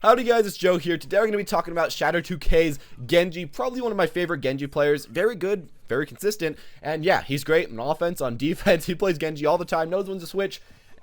Howdy guys, it's Joe here. Today we're going to be talking about Shadder2k's Genji, probably one of my favorite Genji players. Very good, very consistent, and yeah, he's great on offense, on defense. He plays Genji all the time, knows when to switch.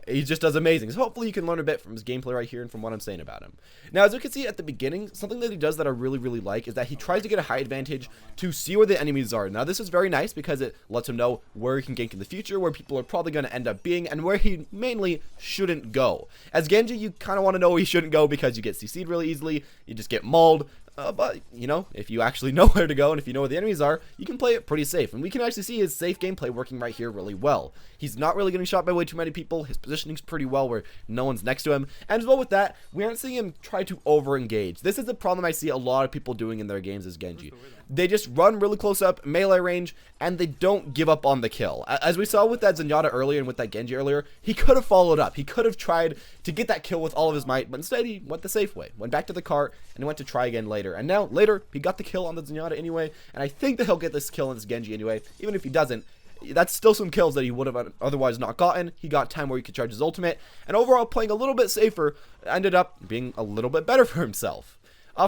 He just does amazing. So hopefully you can learn a bit from his gameplay right here and from what I'm saying about him. Now, as you can see at the beginning, something that he does that I really like is that he tries to get a high advantage to see where the enemies are. Now, this is very nice because it lets him know where he can gank in the future, where people are probably going to end up being, and where he mainly shouldn't go. As Genji, you kind of want to know where he shouldn't go because you get CC'd really easily, you just get mauled. But, you know, if you actually know where to go and if you know where the enemies are, you can play it pretty safe. And we can actually see his safe gameplay working right here really well. He's not really getting shot by way too many people. His positioning's pretty well where no one's next to him. And as well with that, we aren't seeing him try to over-engage. This is the problem I see a lot of people doing in their games as Genji. They just run really close up, melee range, and they don't give up on the kill. As we saw with that Zenyatta earlier and with that Genji earlier, he could have followed up. He could have tried to get that kill with all of his might, but instead he went the safe way. Went back to the cart, and he went to try again later. And now, later, he got the kill on the Zenyatta anyway, and I think that he'll get this kill on this Genji anyway. Even if he doesn't, that's still some kills that he would have otherwise not gotten. He got time where he could charge his ultimate, and overall playing a little bit safer, ended up being a little bit better for himself.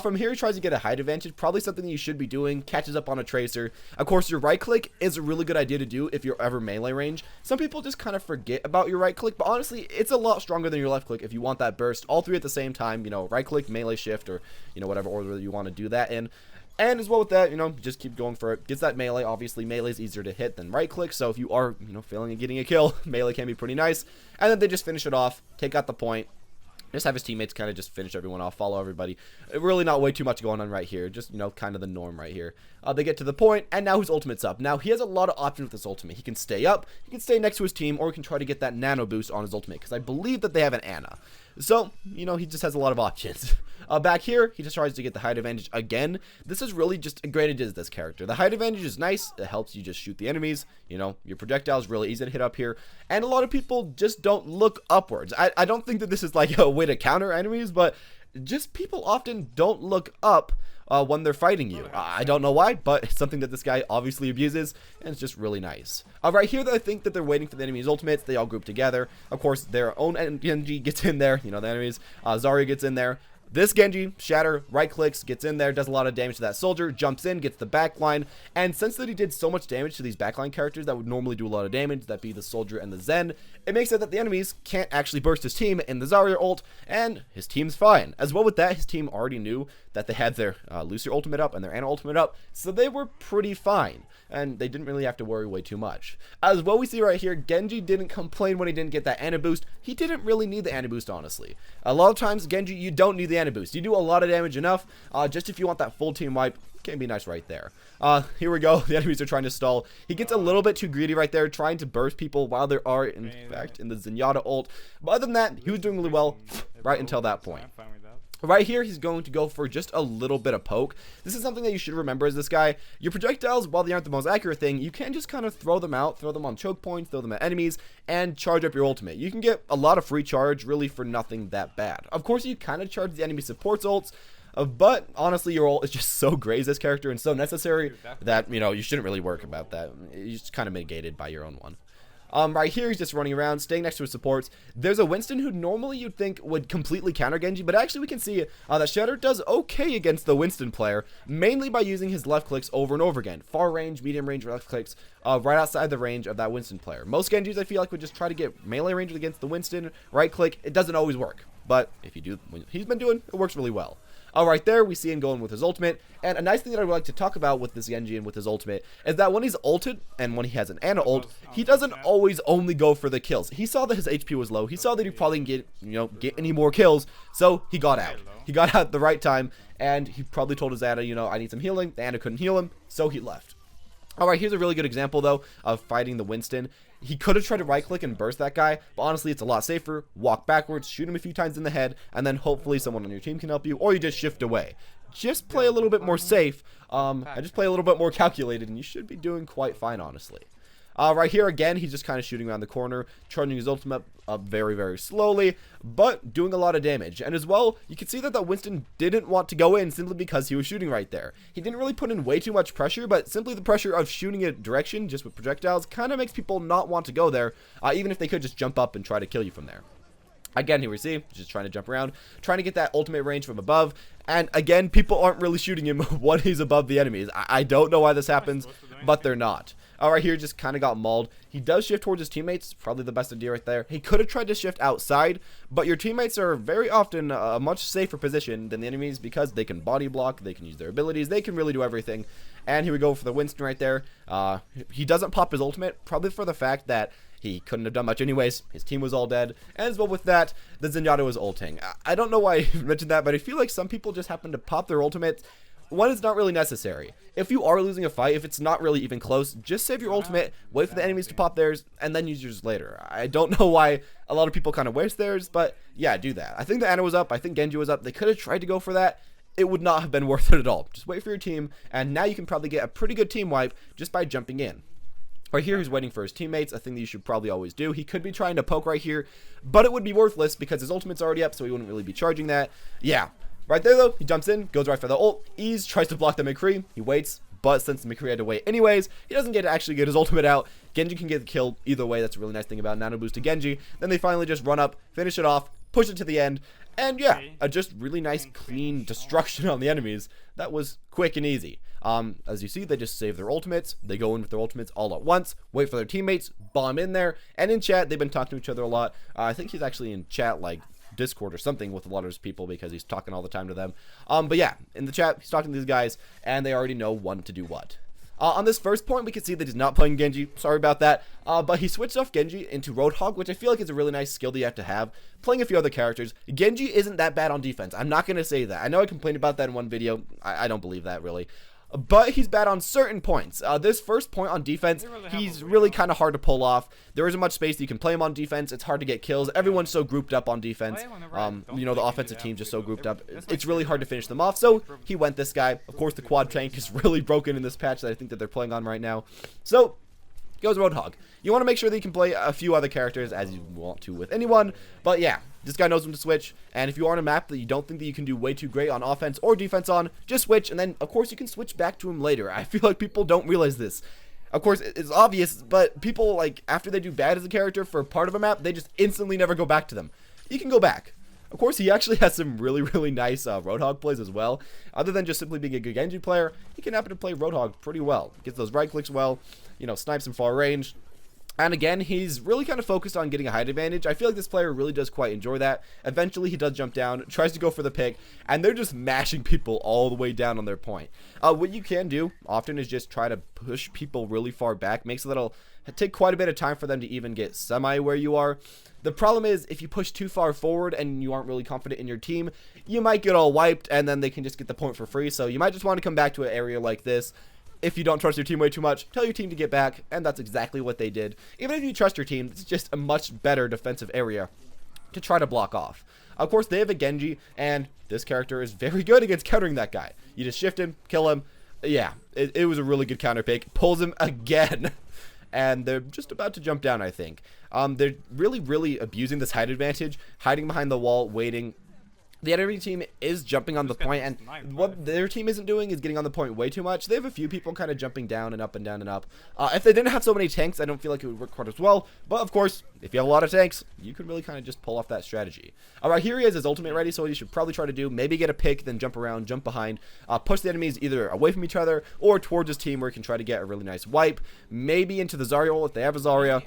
From here, he tries to get a height advantage, probably something that you should be doing, catches up on a tracer. Of course, your right click is a really good idea to do if you're ever melee range. Some people just kind of forget about your right click, but honestly, it's a lot stronger than your left click if you want that burst. All three at the same time, you know, right click, melee shift, or, you know, whatever order you want to do that in. And as well with that, you know, just keep going for it. Gets that melee. Obviously, melee is easier to hit than right click, so if you are, you know, failing at getting a kill, melee can be pretty nice. And then they just finish it off, take out the point. Just have his teammates kind of just finish everyone off, follow everybody. Really not way too much going on right here. Just, you know, kind of the norm right here. They get to the point, and now his ultimate's up. Now, he has a lot of options with his ultimate. He can stay up, he can stay next to his team, or he can try to get that nano boost on his ultimate, because I believe that they have an Ana. So, you know, he just has a lot of options. Back here, he just tries to get the height advantage again. This is really just a great addition to this character. The height advantage is nice. It helps you just shoot the enemies. You know, your projectile is really easy to hit up here. And a lot of people just don't look upwards. I don't think that this is like a way to counter enemies, but just people often don't look up when they're fighting you. I don't know why, but it's something that this guy obviously abuses, and it's just really nice. Right here, I think that they're waiting for the enemy's ultimates. They all group together. Of course, their own Genji gets in there. You know, the enemies. Zarya gets in there. This Genji, Shatter, right clicks, gets in there, does a lot of damage to that soldier, jumps in, gets the backline, and since that he did so much damage to these backline characters that would normally do a lot of damage, that be the soldier and the Zen, it makes it that the enemies can't actually burst his team in the Zarya ult, and his team's fine. As well with that, his team already knew that they had their Lucifer ultimate up and their Ana ultimate up, so they were pretty fine, and they didn't really have to worry way too much. As well we see right here, Genji didn't complain when he didn't get that Ana boost. He didn't really need the Ana boost, honestly. A lot of times, Genji, you don't need the Ana boost. You do a lot of damage enough, just if you want that full team wipe, can be nice right there. Here we go. The enemies are trying to stall. He gets a little bit too greedy right there, trying to burst people while they are, in fact, in the Zenyatta ult. But other than that, he was doing really well right until that point. Right here, he's going to go for just a little bit of poke. This is something that you should remember as this guy. Your projectiles, while they aren't the most accurate thing, you can just kind of throw them out, throw them on choke points, throw them at enemies, and charge up your ultimate. You can get a lot of free charge, really, for nothing that bad. Of course, you kind of charge the enemy support's ults, but honestly, your ult is just so great as this character and so necessary that, you know, you shouldn't really worry about that. It's just kind of mitigated by your own one. Right here, he's just running around, staying next to his supports. There's a Winston who normally you'd think would completely counter Genji, but actually we can see that Shadder does okay against the Winston player, mainly by using his left clicks over and over again. Far range, medium range left clicks, right outside the range of that Winston player. Most Genjis, I feel like, would just try to get melee range against the Winston, right click. It doesn't always work, but if you do what he's been doing, it works really well. Right there, we see him going with his ultimate, and a nice thing that I would like to talk about with this Genji and with his ultimate is that when he's ulted, and when he has an Ana ult, he doesn't always only go for the kills. He saw that his HP was low, he saw that he probably didn't get any more kills, so he got out. He got out at the right time, and he probably told his Ana, you know, I need some healing. The Ana couldn't heal him, so he left. Alright, here's a really good example, though, of fighting the Winston. He could have tried to right click and burst that guy, but honestly, it's a lot safer. Walk backwards, shoot him a few times in the head, and then hopefully someone on your team can help you, or you just shift away. Just play a little bit more safe, and just play a little bit more calculated, and you should be doing quite fine, honestly. Right here again, he's just kind of shooting around the corner, charging his ultimate up very slowly, but doing a lot of damage. And as well, you can see that Winston didn't want to go in simply because he was shooting right there. He didn't really put in way too much pressure, but simply the pressure of shooting a direction just with projectiles kind of makes people not want to go there, even if they could just jump up and try to kill you from there. Again, here we see, just trying to jump around, trying to get that ultimate range from above. And again, people aren't really shooting him when he's above the enemies. I don't know why this happens, but they're not. Alright, here just kind of got mauled. He does shift towards his teammates, probably the best idea right there. He could have tried to shift outside, but your teammates are very often a much safer position than the enemies because they can body block, they can use their abilities, they can really do everything. And here we go for the Winston right there. He doesn't pop his ultimate, probably for the fact that he couldn't have done much anyways. His team was all dead. And as well with that, the Zenyatta was ulting. I don't know why I mentioned that, but I feel like some people just happen to pop their ultimates when it's not really necessary. If you are losing a fight, if it's not really even close, just save your ultimate, wait for the enemies to pop theirs, and then use yours later. I don't know why a lot of people kind of waste theirs, but yeah, do that. I think the Ana was up. I think Genji was up. They could have tried to go for that. It would not have been worth it at all. Just wait for your team, and now you can probably get a pretty good team wipe just by jumping in. Right here, he's waiting for his teammates, a thing that you should probably always do. He could be trying to poke right here, but it would be worthless because his ultimate's already up, so he wouldn't really be charging that. Yeah, right there though, he jumps in, goes right for the ult, ease, tries to block the McCree, he waits, but since the McCree had to wait anyways, he doesn't get to actually get his ultimate out. Genji can get the kill either way. That's a really nice thing about nano boost to Genji. Then they finally just run up, finish it off, push it to the end, and yeah, a just really nice clean destruction on the enemies. That was quick and easy. As you see, they just save their ultimates. They go in with their ultimates all at once, wait for their teammates, bomb in there, and in chat, they've been talking to each other a lot. I think he's actually in chat, like Discord or something with a lot of his people because he's talking all the time to them. But yeah, in the chat, he's talking to these guys, and they already know when to do what. On this first point, we can see that he's not playing Genji. Sorry about that. But he switched off Genji into Roadhog, which I feel like is a really nice skill that you have to have. Playing a few other characters, Genji isn't that bad on defense. I'm not going to say that. I know I complained about that in one video. I don't believe that, really. But he's bad on certain points. This first point on defense, he's really kind of hard to pull off. There isn't much space that you can play him on defense. It's hard to get kills. Everyone's so grouped up on defense. You know, the offensive team's just so grouped up. It's really hard to finish them off. So he went this guy. Of course, the quad tank is really broken in this patch that I think that they're playing on right now. So goes Roadhog. You want to make sure that you can play a few other characters as you want to with anyone. But yeah, this guy knows when to switch. And if you are on a map that you don't think that you can do way too great on offense or defense on, just switch. And then, of course, you can switch back to him later. I feel like people don't realize this. Of course, it's obvious, but people, like, after they do bad as a character for part of a map, they just instantly never go back to them. You can go back. Of course, he actually has some really, really nice Roadhog plays as well. Other than just simply being a good Genji player, he can happen to play Roadhog pretty well. Gets those right clicks well, you know, snipes from far range. And again, he's really kind of focused on getting a height advantage. I feel like this player really does quite enjoy that. Eventually, he does jump down, tries to go for the pick, and they're just mashing people all the way down on their point. What you can do often is just try to push people really far back. Makes it it'll take quite a bit of time for them to even get semi where you are. The problem is, if you push too far forward and you aren't really confident in your team, you might get all wiped, and then they can just get the point for free. So you might just want to come back to an area like this. If you don't trust your team way too much, tell your team to get back, and that's exactly what they did. Even if you trust your team, it's just a much better defensive area to try to block off. Of course, they have a Genji, and this character is very good against countering that guy. You just shift him, kill him. Yeah, it was a really good counter pick. Pulls him again. And they're just about to jump down, I think. They're really, really abusing this height advantage, hiding behind the wall, waiting. The enemy team is jumping on the point, and what their team isn't doing is getting on the point way too much. They have a few people kind of jumping down and up and down and up. If they didn't have so many tanks, I don't feel like it would work quite as well. But of course, if you have a lot of tanks, you can really kind of just pull off that strategy. Alright, here he is, his ultimate ready, so what you should probably try to do, maybe get a pick, then jump around, jump behind, push the enemies either away from each other or towards his team where he can try to get a really nice wipe. Maybe into the Zarya ult if they have a Zarya.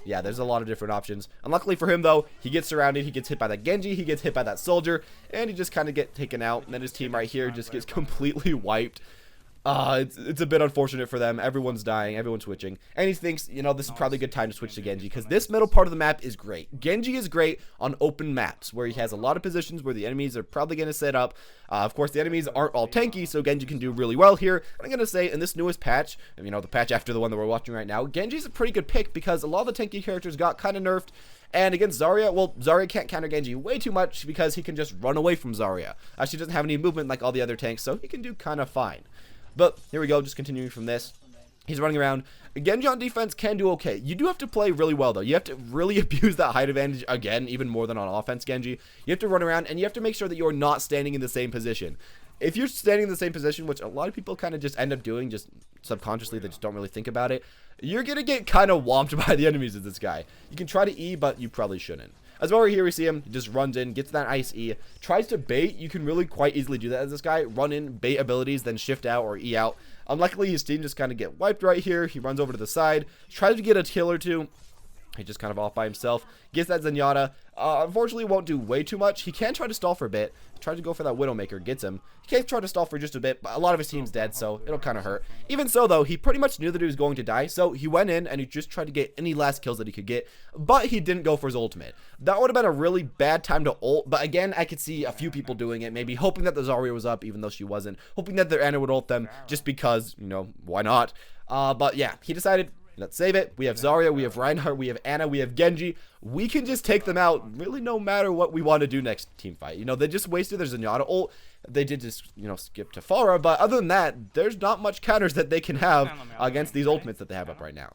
Yeah, there's a lot of different options. Unluckily for him, though, he gets surrounded, he gets hit by that Genji, he gets hit by that soldier, and he just kind of gets taken out, and then his team right here just gets completely wiped. It's a bit unfortunate for them. Everyone's dying, everyone's switching, and he thinks, you know, this is probably a good time to switch to Genji, because this middle part of the map is great. Genji is great on open maps, where he has a lot of positions where the enemies are probably going to set up. Of course, the enemies aren't all tanky, so Genji can do really well here. I'm going to say, in this newest patch, you know, the patch after the one that we're watching right now, Genji's a pretty good pick, because a lot of the tanky characters got kind of nerfed. And against Zarya, well, Zarya can't counter Genji way too much because he can just run away from Zarya. She doesn't have any movement like all the other tanks, so he can do kind of fine. But here we go, just continuing from this. He's running around. Genji on defense can do okay. You do have to play really well, though. You have to really abuse that height advantage, again, even more than on offense, Genji. You have to run around, and you have to make sure that you're not standing in the same position. If you're standing in the same position, which a lot of people kind of just end up doing, just subconsciously, they just don't really think about it, you're going to get kind of whomped by the enemies of this guy. You can try to E, but you probably shouldn't. As well, right here we see him, he just runs in, gets that ice E, tries to bait. You can really quite easily do that as this guy. Run in, bait abilities, then shift out or E out. Unluckily, his team just kind of get wiped right here. He runs over to the side, tries to get a kill or two. He's just kind of off by himself. Gets that Zenyatta. Unfortunately, won't do way too much. He can try to stall for a bit. Tries to go for that Widowmaker. Gets him. He can try to stall for just a bit, but a lot of his team's dead, so it'll kind of hurt. Even so, though, he pretty much knew that he was going to die, so he went in and he just tried to get any last kills that he could get, but he didn't go for his ultimate. That would have been a really bad time to ult, but again, I could see a few people doing it, maybe hoping that the Zarya was up, even though she wasn't, hoping that their Ana would ult them, just because, you know, why not? But yeah, he decided, let's save it. We have Zarya, we have Reinhardt, we have Ana, we have Genji. We can just take them out, really no matter what we want to do next team fight. You know, they just wasted their Zenyatta ult. They did just, you know, skip to Pharah, but other than that, there's not much counters that they can have against these ultimates that they have up right now.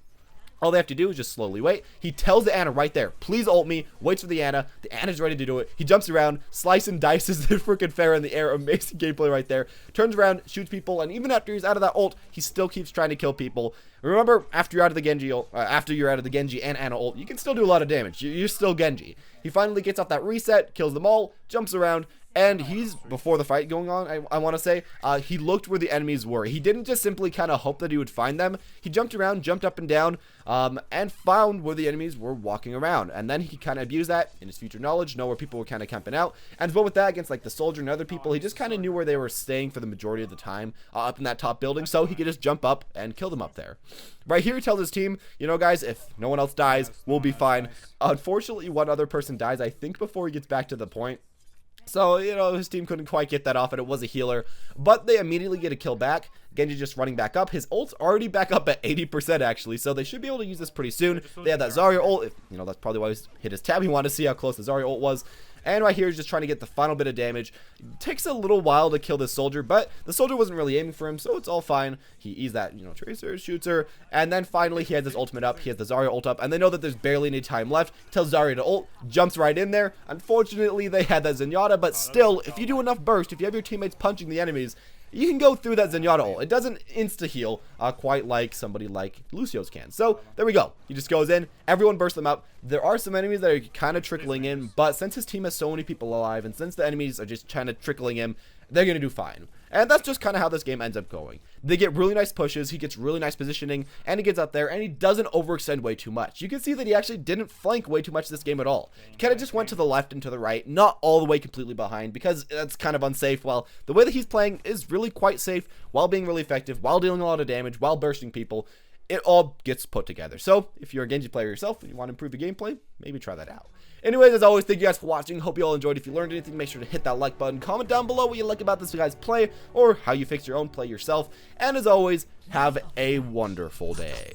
All they have to do is just slowly wait. He tells the Ana right there, please ult me, waits for the Ana. The Ana's ready to do it. He jumps around, slice and dices the freaking Pharah in the air. Amazing gameplay right there. Turns around, shoots people, and even after he's out of that ult, he still keeps trying to kill people. Remember, after you're out of the Genji ult, and Ana ult, you can still do a lot of damage. You're still Genji. He finally gets off that reset, kills them all, jumps around, and he's, before the fight going on, I want to say, he looked where the enemies were. He didn't just simply kind of hope that he would find them. He jumped around, jumped up and down, and found where the enemies were walking around. And then he kind of abused that in his future knowledge, know where people were kind of camping out. And as well with that, against like the soldier and other people, he just kind of knew where they were staying for the majority of the time, up in that top building, so he could just jump up and kill them up there. Right here, he tells his team, you know, guys, if no one else dies, we'll be fine. Unfortunately, one other person dies, I think, before he gets back to the point. So, you know, his team couldn't quite get that off, and it was a healer. But they immediately get a kill back. Genji just running back up. His ult's already back up at 80%, actually, so they should be able to use this pretty soon. They have that Zarya ult. You know, that's probably why he hit his tab. He wanted to see how close the Zarya ult was. And right here, he's just trying to get the final bit of damage. It takes a little while to kill this soldier, but the soldier wasn't really aiming for him, so it's all fine. He eased that, you know, tracer, shoots her, and then finally he has his ultimate up. He has the Zarya ult up, and they know that there's barely any time left. Tells Zarya to ult, jumps right in there. Unfortunately, they had that Zenyatta, but still, if you do enough burst, if you have your teammates punching the enemies, you can go through that Zenyatta ult. It doesn't insta-heal quite like somebody like Lucio's can. So, there we go. He just goes in. Everyone bursts them up. There are some enemies that are kind of trickling in, but since his team has so many people alive, and since the enemies are just kind of trickling in, they're going to do fine. And that's just kind of how this game ends up going. They get really nice pushes, he gets really nice positioning, and he gets up there, and he doesn't overextend way too much. You can see that he actually didn't flank way too much this game at all. He kind of just went to the left and to the right, not all the way completely behind, because that's kind of unsafe. While the way that he's playing is really quite safe, while being really effective, while dealing a lot of damage, while bursting people. It all gets put together. So, if you're a Genji player yourself and you want to improve the gameplay, maybe try that out. Anyways, as always, thank you guys for watching. Hope you all enjoyed. If you learned anything, make sure to hit that like button. Comment down below what you like about this guy's play, or how you fix your own play yourself. And as always, have a wonderful day.